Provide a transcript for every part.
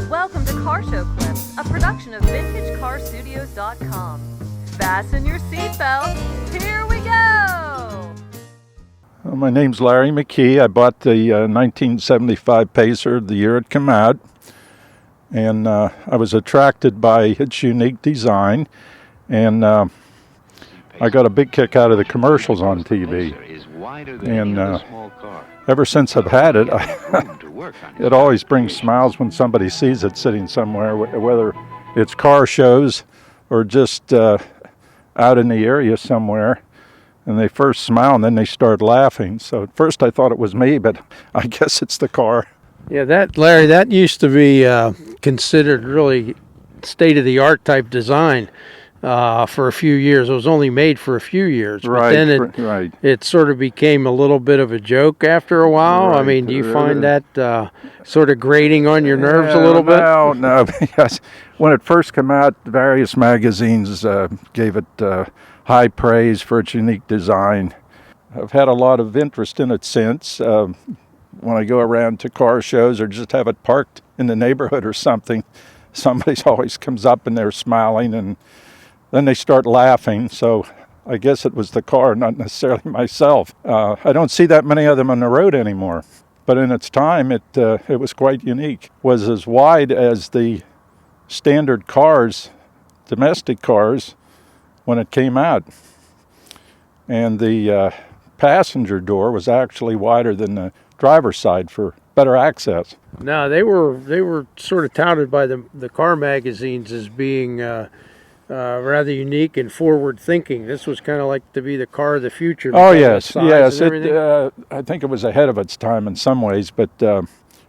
Welcome to Car Show Clips, a production of VintageCarStudios.com. Fasten your seatbelts. Here we go! My name's Larry McKee. I bought the 1975 Pacer the year it came out, and I was attracted by its unique design, and I got a big kick out of the commercials on TV. And ever since I've had it, it always brings smiles when somebody sees it sitting somewhere, whether it's car shows or just out in the area somewhere. And they first smile and then they start laughing. So at first I thought it was me, but I guess it's the car. Yeah, Larry, that used to be considered really state-of-the-art type design for a few years. It was only made for a few years, but then it sort of became a little bit of a joke after a while. I mean, do you find that sort of grating on your nerves a little bit? No, because when it first came out, various magazines gave it high praise for its unique design. I've had a lot of interest in it since. When I go around to car shows or just have it parked in the neighborhood or something, somebody always comes up and they're smiling and then they start laughing. So I guess it was the car, not necessarily myself. I don't see that many of them on the road anymore. But in its time, it was quite unique. It was as wide as the standard cars, domestic cars, when it came out. And the passenger door was actually wider than the driver's side for better access. No, they were sort of touted by the car magazines as being rather unique and forward-thinking. This was kind of like to be the car of the future. Oh, yes. I think it was ahead of its time in some ways, but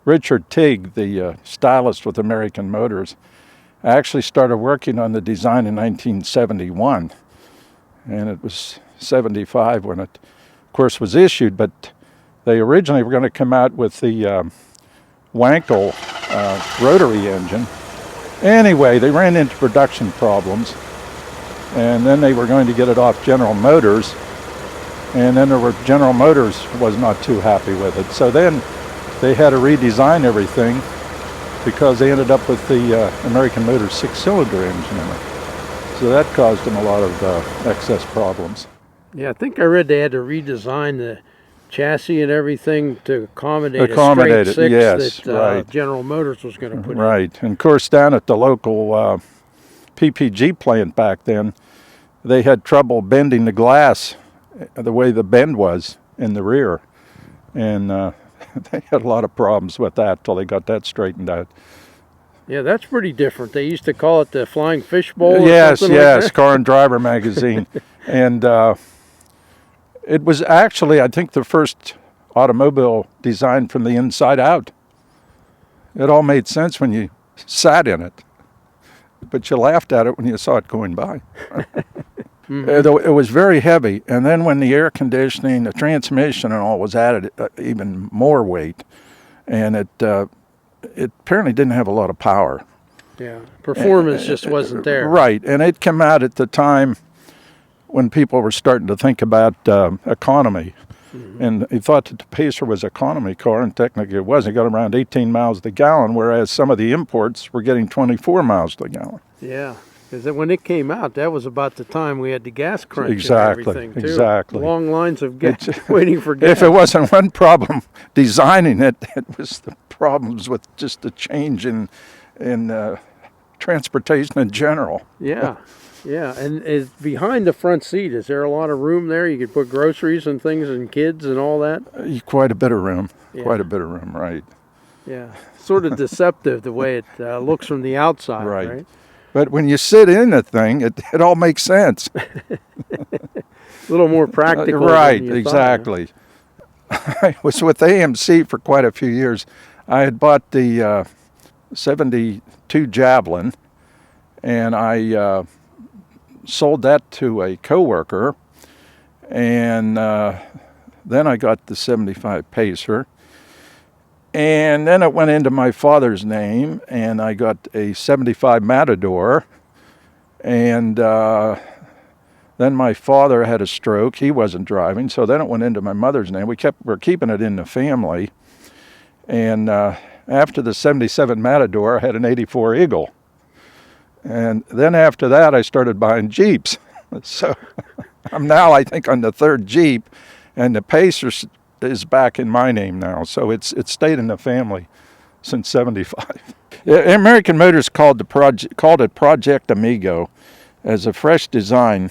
Richard Teague, the stylist with American Motors, actually started working on the design in 1971, and it was 75 when it, of course, was issued, but they originally were going to come out with the Wankel rotary engine. Anyway, they ran into production problems, and then they were going to get it off General Motors, and then General Motors was not too happy with it. So then they had to redesign everything because they ended up with the American Motors six-cylinder engine in it. So that caused them a lot of excess problems. Yeah, I think I read they had to redesign the chassis and everything to accommodate a straight six that General Motors was going to put in. Right, and of course down at the local PPG plant back then, they had trouble bending the glass the way the bend was in the rear. And they had a lot of problems with that till they got that straightened out. Yeah, that's pretty different. They used to call it the Flying Fishbowl. Yes, Car and Driver magazine. And it was actually, I think, the first automobile designed from the inside out. It all made sense when you sat in it, but you laughed at it when you saw it going by. It was very heavy, and then when the air conditioning, the transmission and all was added, even more weight, and it apparently didn't have a lot of power. Yeah, performance just wasn't there. Right, and it came out at the time when people were starting to think about economy. And they thought that the Pacer was an economy car, and technically it wasn't. It got around 18 miles to the gallon, whereas some of the imports were getting 24 miles to the gallon. Yeah, because when it came out, that was about the time we had the gas crunch and everything, too. Exactly. Long lines of gas waiting for gas. If it wasn't one problem designing it, it was the problems with just the change in transportation in general. Yeah. Yeah, and behind the front seat, is there a lot of room there? You could put groceries and things and kids and all that? Quite a bit of room. Yeah. Quite a bit of room, right. Yeah, sort of deceptive the way it looks from the outside, right? But when you sit in the thing, it all makes sense. A little more practical. Right, exactly. I was with AMC for quite a few years. I had bought the 72 Javelin, and I sold that to a coworker, and then I got the 75 Pacer, and then it went into my father's name, and I got a 75 Matador, and then my father had a stroke. He wasn't driving, so then it went into my mother's name. We're keeping it in the family, and after the 77 Matador, I had an 84 Eagle. And then after that, I started buying Jeeps. So I'm now, I think, on the third Jeep, and the Pacer is back in my name now. So it's stayed in the family since '75. American Motors called it Project Amigo, as a fresh design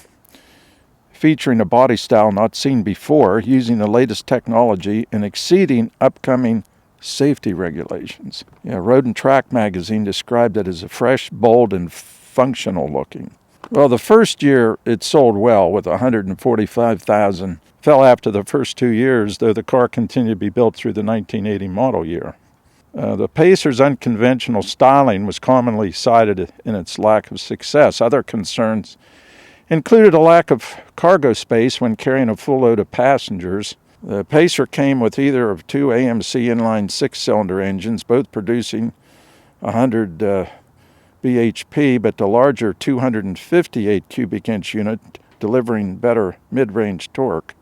featuring a body style not seen before, using the latest technology and exceeding upcoming safety regulations. Road and Track magazine described it as a fresh, bold, and functional looking. Well, the first year it sold well with 145,000. Fell after the first 2 years, though the car continued to be built through the 1980 model year. The Pacer's unconventional styling was commonly cited in its lack of success. Other concerns included a lack of cargo space when carrying a full load of passengers. The Pacer came with either of two AMC inline 6-cylinder engines, both producing 100 bhp, but the larger 258 cubic inch unit delivering better mid-range torque.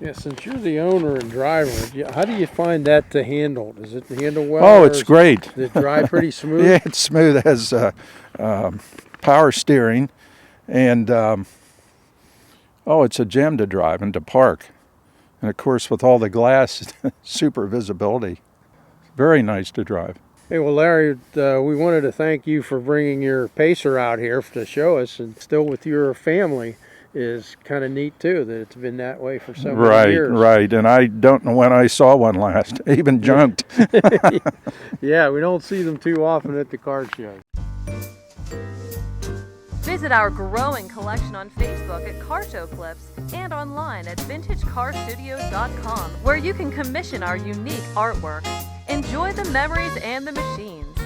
Yeah, since you're the owner and driver, how do you find that to handle? Does it handle well? Oh, it's great. Does it drive pretty smooth? Yeah, it's smooth. It has power steering, and it's a gem to drive and to park. And of course, with all the glass, super visibility. Very nice to drive. Hey, well, Larry, we wanted to thank you for bringing your Pacer out here to show us, and still with your family is kind of neat too, that it's been that way for so many years. Right, and I don't know when I saw one last, even junked. Yeah, we don't see them too often at the car show. Visit our growing collection on Facebook at Car Show Clips and online at VintageCarStudios.com, where you can commission our unique artwork. Enjoy the memories and the machines.